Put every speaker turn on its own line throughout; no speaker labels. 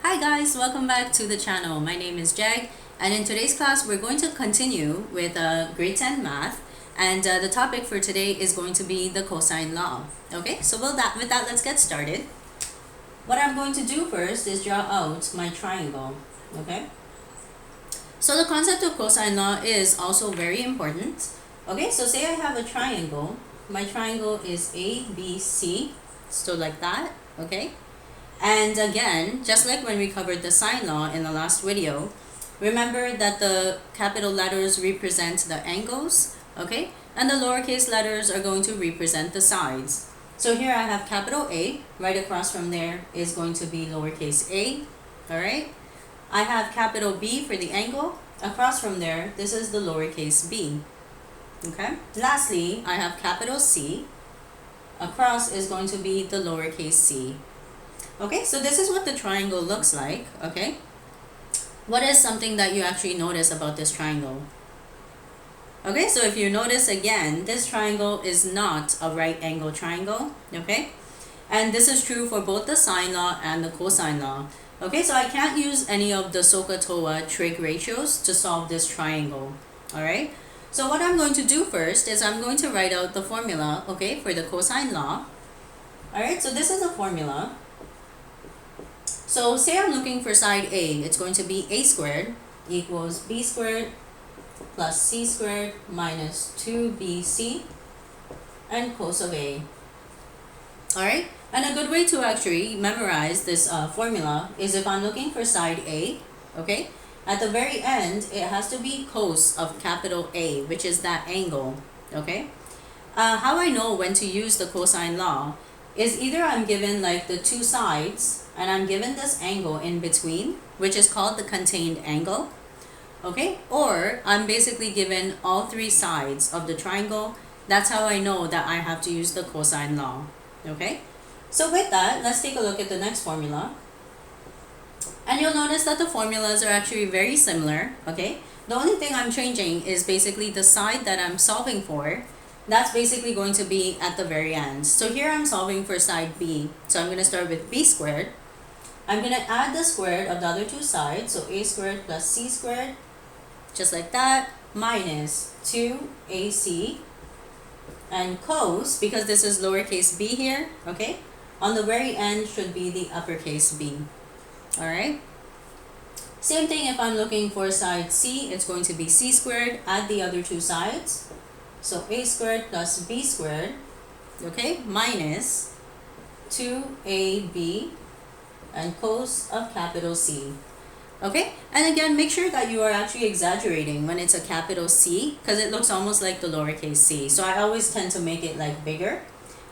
Hi guys, welcome back to the channel. My name is Jag, and in today's class we're going to continue with grade 10 math, and the topic for today is going to be the cosine law. Okay, so with that let's get started. What I'm going to do first is draw out my triangle. Okay, so the concept of cosine law is also very important. Okay, so say I have a triangle. My triangle is ABC, so like that. Okay, and again, just like when we covered the sine law in the last video, remember that the capital letters represent the angles, okay? And the lowercase letters are going to represent the sides. So here I have capital A, right across from there is going to be lowercase a, all right? I have capital B for the angle. Across from there, this is the lowercase b, okay? Lastly, I have capital C. Across is going to be the lowercase c. Okay, so this is what the triangle looks like, okay? What is something that you actually notice about this triangle? Okay, so if you notice again, this triangle is not a right angle triangle, okay? And this is true for both the sine law and the cosine law. Okay, so I can't use any of the SOHCAHTOA trig ratios to solve this triangle, all right? So what I'm going to do first is I'm going to write out the formula, okay, for the cosine law. All right, so this is a formula. So say I'm looking for side A, it's going to be a squared equals b squared plus c squared minus 2bc and cos of A. Alright, and a good way to actually memorize this formula is if I'm looking for side A, okay, at the very end it has to be cos of capital A, which is that angle, okay. How I know when to use the cosine law is either I'm given like the two sides and I'm given this angle in between, which is called the contained angle, okay? Or I'm basically given all three sides of the triangle. That's how I know that I have to use the cosine law, okay? So with that, let's take a look at the next formula. And you'll notice that the formulas are actually very similar, okay? The only thing I'm changing is basically the side that I'm solving for. That's basically going to be at the very end. So here I'm solving for side B. So I'm going to start with b squared. I'm going to add the squared of the other two sides. So a squared plus c squared, just like that, minus 2ac. And cos, because this is lowercase b here, okay, on the very end should be the uppercase b. Alright? Same thing if I'm looking for side C, it's going to be c squared, add the other two sides. So a squared plus b squared, okay, minus 2ab and cos of capital C. Okay, and again, make sure that you are actually exaggerating when it's a capital C, because it looks almost like the lowercase c. So I always tend to make it like bigger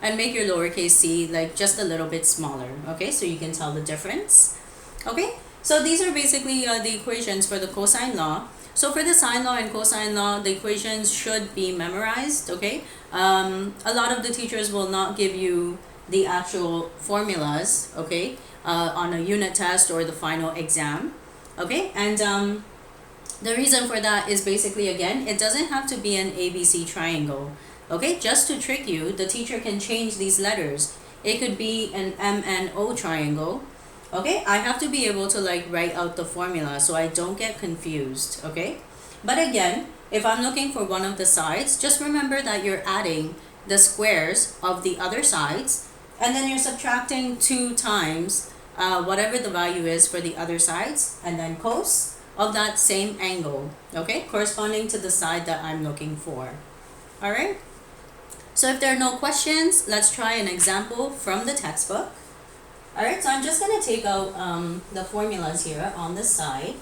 and make your lowercase c like just a little bit smaller, okay, so you can tell the difference. Okay, so these are basically the equations for the cosine law. So for the sine law and cosine law, the equations should be memorized, okay? A lot of the teachers will not give you the actual formulas, okay, on a unit test or the final exam, okay? And the reason for that is basically, again, it doesn't have to be an ABC triangle, okay? Just to trick you, the teacher can change these letters. It could be an MNO triangle. Okay, I have to be able to like write out the formula so I don't get confused, okay? But again, if I'm looking for one of the sides, just remember that you're adding the squares of the other sides, and then you're subtracting 2 times whatever the value is for the other sides, and then cos of that same angle, okay? Corresponding to the side that I'm looking for, all right? So if there are no questions, let's try an example from the textbook. Alright, so I'm just going to take out the formulas here on the side.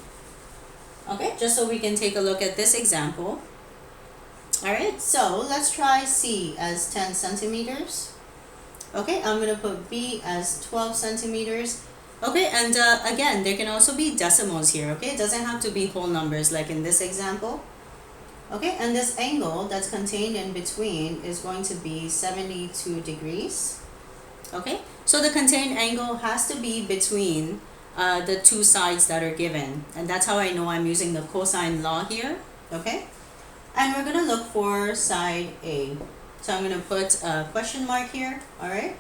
Okay, just so we can take a look at this example. Alright, so let's try C as 10 centimeters. Okay, I'm going to put B as 12 centimeters. Okay, and again, there can also be decimals here, okay? It doesn't have to be whole numbers like in this example. Okay, and this angle that's contained in between is going to be 72 degrees. Okay, so the contained angle has to be between the two sides that are given, and that's how I know I'm using the cosine law here, okay? And we're going to look for side A. So I'm going to put a question mark here, all right?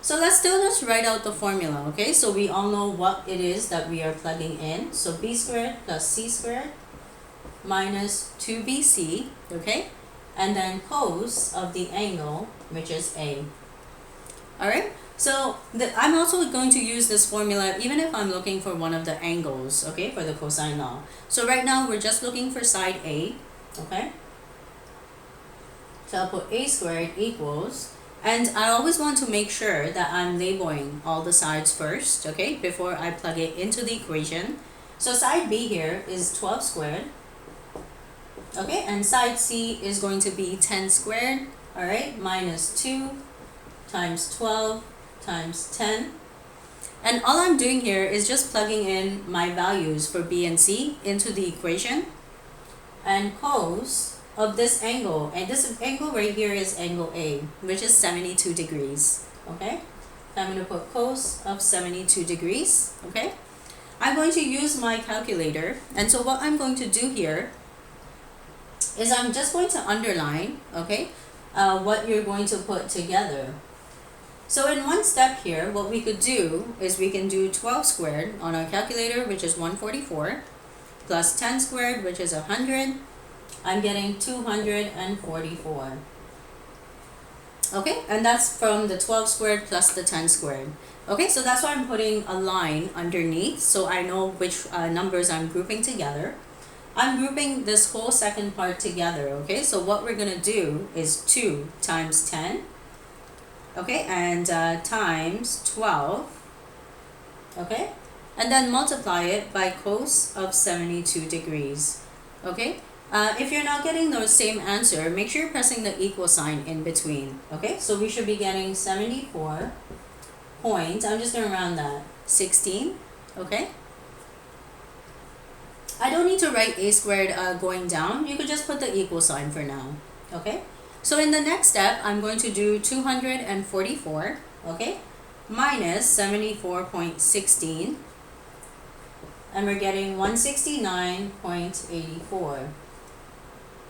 So let's still just write out the formula, okay? So we all know what it is that we are plugging in. So b squared plus c squared minus 2bc, okay? And then cos of the angle, which is A. Alright, so I'm also going to use this formula even if I'm looking for one of the angles, okay, for the cosine law. So right now we're just looking for side A, okay? So I'll put a squared equals, and I always want to make sure that I'm labeling all the sides first, okay, before I plug it into the equation. So side B here is 12 squared, okay, and side C is going to be 10 squared, all right, minus 2 times 12 times 10. And all I'm doing here is just plugging in my values for B and C into the equation. And cos of this angle, and this angle right here is angle A, which is 72 degrees, okay? So I'm going to put cos of 72 degrees, okay? I'm going to use my calculator, and so what I'm going to do here is I'm just going to underline, okay, what you're going to put together. So in one step here, what we could do is we can do 12 squared on our calculator, which is 144, plus 10 squared, which is 100. I'm getting 244. Okay, and that's from the 12 squared plus the 10 squared. Okay, so that's why I'm putting a line underneath so I know which numbers I'm grouping together. I'm grouping this whole second part together, okay? So what we're gonna do is 2 times 10, okay, and times 12, okay? And then multiply it by cos of 72 degrees, okay? If you're not getting the same answer, make sure you're pressing the equal sign in between, okay? So we should be getting 74 point, I'm just gonna round that, 16, okay? I don't need to write a squared going down. You could just put the equal sign for now, okay? So in the next step, I'm going to do 244, okay, minus 74.16, and we're getting 169.84.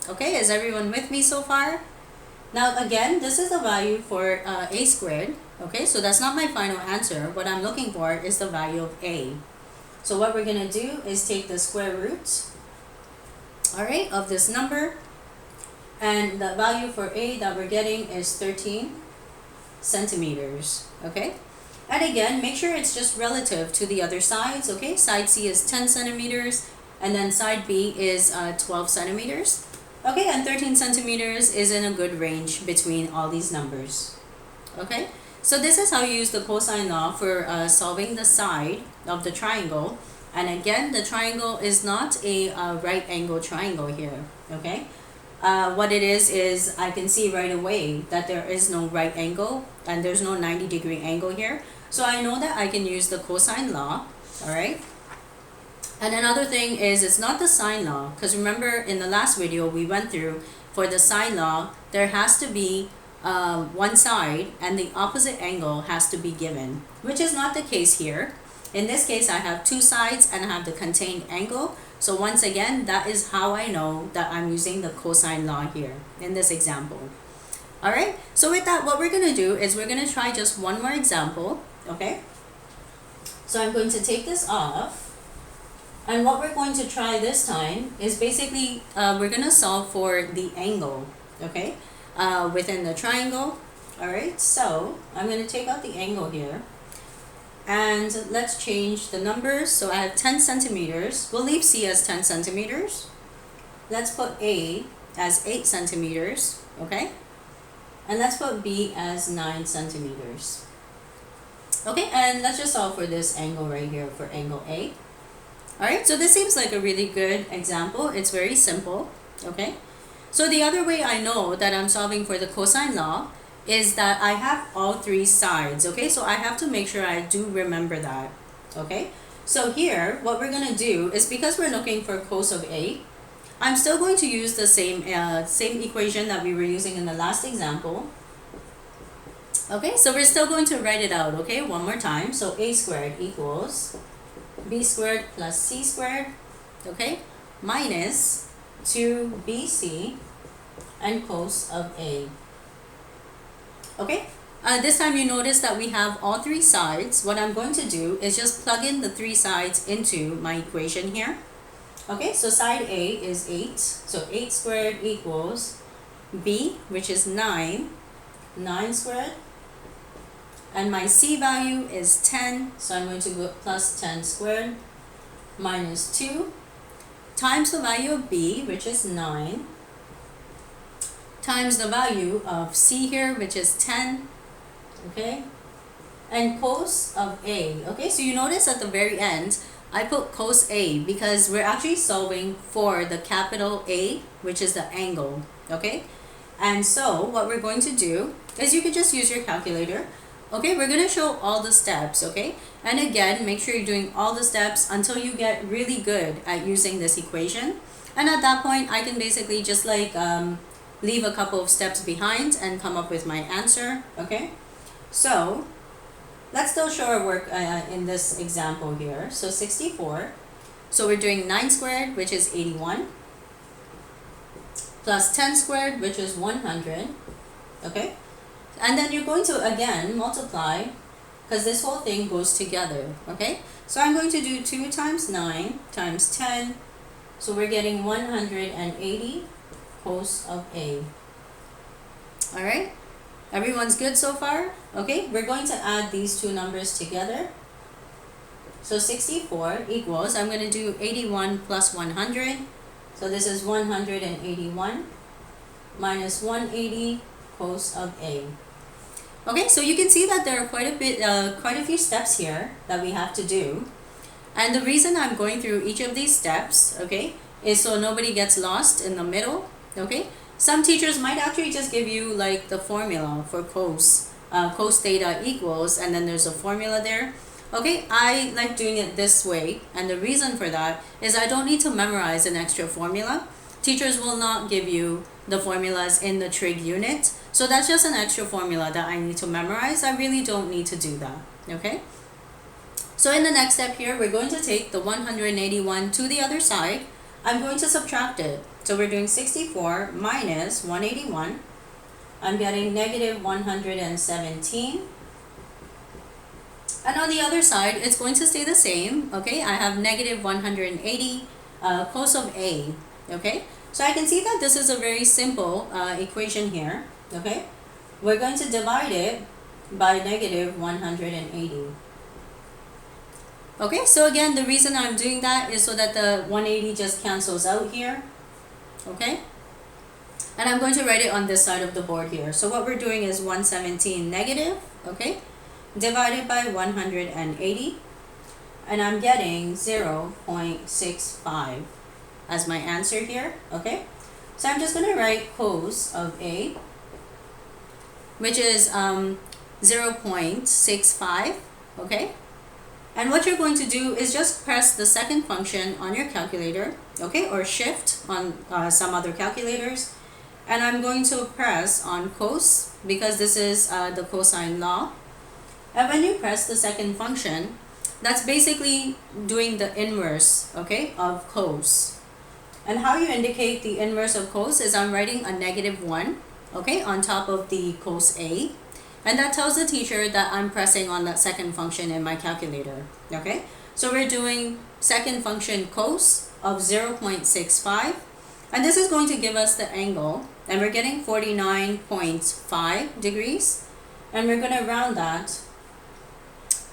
Okay, is everyone with me so far? Now again, this is the value for a squared, okay, so that's not my final answer. What I'm looking for is the value of a. So what we're going to do is take the square root, all right, of this number, and the value for a that we're getting is 13 centimeters, okay? And again, make sure it's just relative to the other sides, okay? Side C is 10 centimeters, and then side B is 12 centimeters. Okay, and 13 centimeters is in a good range between all these numbers, okay? So this is how you use the cosine law for solving the side of the triangle. And again, the triangle is not a right angle triangle here, okay? What it is I can see right away that there is no right angle and there's no 90-degree angle here. So I know that I can use the cosine law, all right? And another thing is it's not the sine law, because remember in the last video we went through for the sine law, there has to be one side and the opposite angle has to be given, which is not the case here. In this case, I have two sides and I have the contained angle. So once again, that is how I know that I'm using the cosine law here in this example. All right, so with that, what we're going to do is we're going to try just one more example, okay? So I'm going to take this off. And what we're going to try this time is basically, we're going to solve for the angle, okay? Within the triangle. All right, so I'm going to take out the angle here. And let's change the numbers. So I have 10 centimeters. We'll leave C as 10 centimeters. Let's put A as 8 centimeters, okay? And let's put B as 9 centimeters. Okay, and let's just solve for this angle right here for angle A. All right, so this seems like a really good example. It's very simple, okay? So the other way I know that I'm solving for the cosine law is that I have all three sides, okay? So I have to make sure I do remember that, okay? So here, what we're gonna do is because we're looking for cos of A, I'm still going to use the same equation that we were using in the last example. Okay, so we're still going to write it out, okay? One more time. So A squared equals B squared plus C squared, okay? Minus 2BC and cos of A. Okay, This time you notice that we have all three sides. What I'm going to do is just plug in the three sides into my equation here. Okay, so side A is 8. So 8 squared equals B, which is 9. 9 squared. And my C value is 10. So I'm going to go plus 10 squared minus 2 times the value of B, which is 9, times the value of C here, which is 10. Okay, and cos of A. Okay, so you notice at the very end I put cos A because we're actually solving for the capital A, which is the angle. Okay, and so what we're going to do is you could just use your calculator. Okay, we're going to show all the steps. Okay, and again, make sure you're doing all the steps until you get really good at using this equation, and at that point I can basically just like leave a couple of steps behind and come up with my answer. Okay, so let's still show our work in this example here. So 64. So we're doing 9 squared, which is 81, plus 10 squared, which is 100. Okay, and then you're going to again multiply because this whole thing goes together. Okay, so I'm going to do 2 times 9 times 10. So we're getting 180 cos of A. All right. Everyone's good so far? Okay, we're going to add these two numbers together. So 64 equals, I'm going to do 81 plus 100. So this is 181 minus 180 cos of A. Okay, so you can see that there are quite a few steps here that we have to do. And the reason I'm going through each of these steps, okay, is so nobody gets lost in the middle. Okay, some teachers might actually just give you like the formula for cos theta equals, and then there's a formula there. Okay, I like doing it this way, and the reason for that is I don't need to memorize an extra formula. Teachers will not give you the formulas in the trig unit, so that's just an extra formula that I need to memorize. I really don't need to do that. Okay, so in the next step here, we're going to take the 181 to the other side. I'm going to subtract it. So we're doing 64 minus 181. I'm getting negative 117. And on the other side, it's going to stay the same. Okay, I have negative 180 cos of A. Okay, so I can see that this is a very simple equation here. Okay, we're going to divide it by negative 180. Okay, so again, the reason I'm doing that is so that the 180 just cancels out here. Okay, and I'm going to write it on this side of the board here. So what we're doing is 117 negative, okay, divided by 180, and I'm getting 0.65 as my answer here. Okay, so I'm just going to write cos of A, which is 0.65. okay, and what you're going to do is just press the second function on your calculator, okay, or shift on some other calculators, and I'm going to press on cos because this is the cosine law. And when you press the second function, that's basically doing the inverse, okay, of cos. And how you indicate the inverse of cos is I'm writing a negative 1, okay, on top of the cos A. And that tells the teacher that I'm pressing on that second function in my calculator. Okay, so we're doing second function cos of 0.65, and this is going to give us the angle, and we're getting 49.5 degrees, and we're going to round that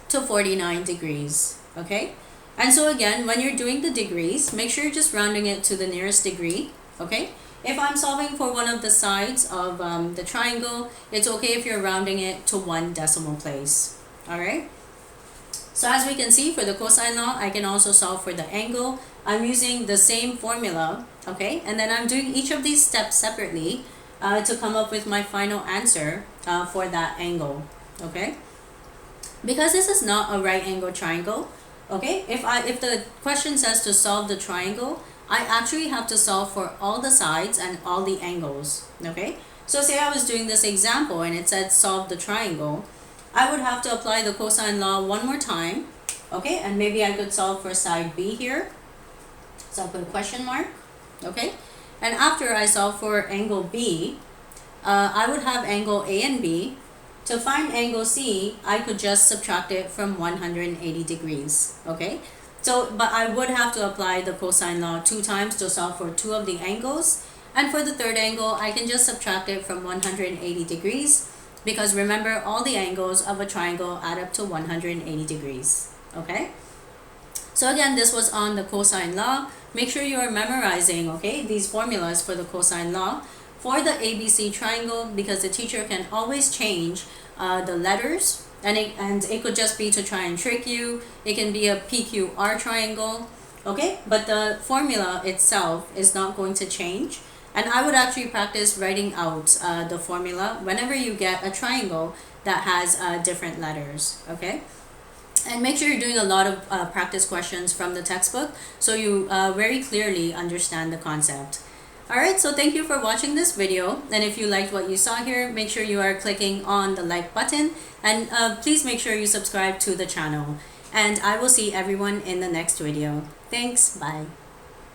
to 49 degrees. Okay, and so again, when you're doing the degrees, make sure you're just rounding it to the nearest degree. Okay, if I'm solving for one of the sides of the triangle, it's okay if you're rounding it to 1 decimal place. All right. So as we can see, for the cosine law, I can also solve for the angle. I'm using the same formula, okay? And then I'm doing each of these steps separately to come up with my final answer for that angle, okay? Because this is not a right angle triangle, okay? If the question says to solve the triangle, I actually have to solve for all the sides and all the angles, okay? So say I was doing this example and it said solve the triangle, I would have to apply the cosine law one more time, okay? And maybe I could solve for side B here. So I'll put a question mark, okay? And after I solve for angle B, I would have angle A and B to find angle C, I could just subtract it from 180 degrees, okay? So, but I would have to apply the cosine law 2 times to solve for 2 of the angles. And for the third angle, I can just subtract it from 180 degrees because remember, all the angles of a triangle add up to 180 degrees, okay? So again, this was on the cosine law. Make sure you are memorizing, okay, these formulas for the cosine law for the ABC triangle because the teacher can always change the letters, and it could just be to try and trick you. It can be a PQR triangle, okay? But the formula itself is not going to change. And I would actually practice writing out the formula whenever you get a triangle that has different letters, okay? And make sure you're doing a lot of practice questions from the textbook so you very clearly understand the concept. Alright, so thank you for watching this video, and if you liked what you saw here, make sure you are clicking on the like button, and please make sure you subscribe to the channel. And I will see everyone in the next video. Thanks, bye.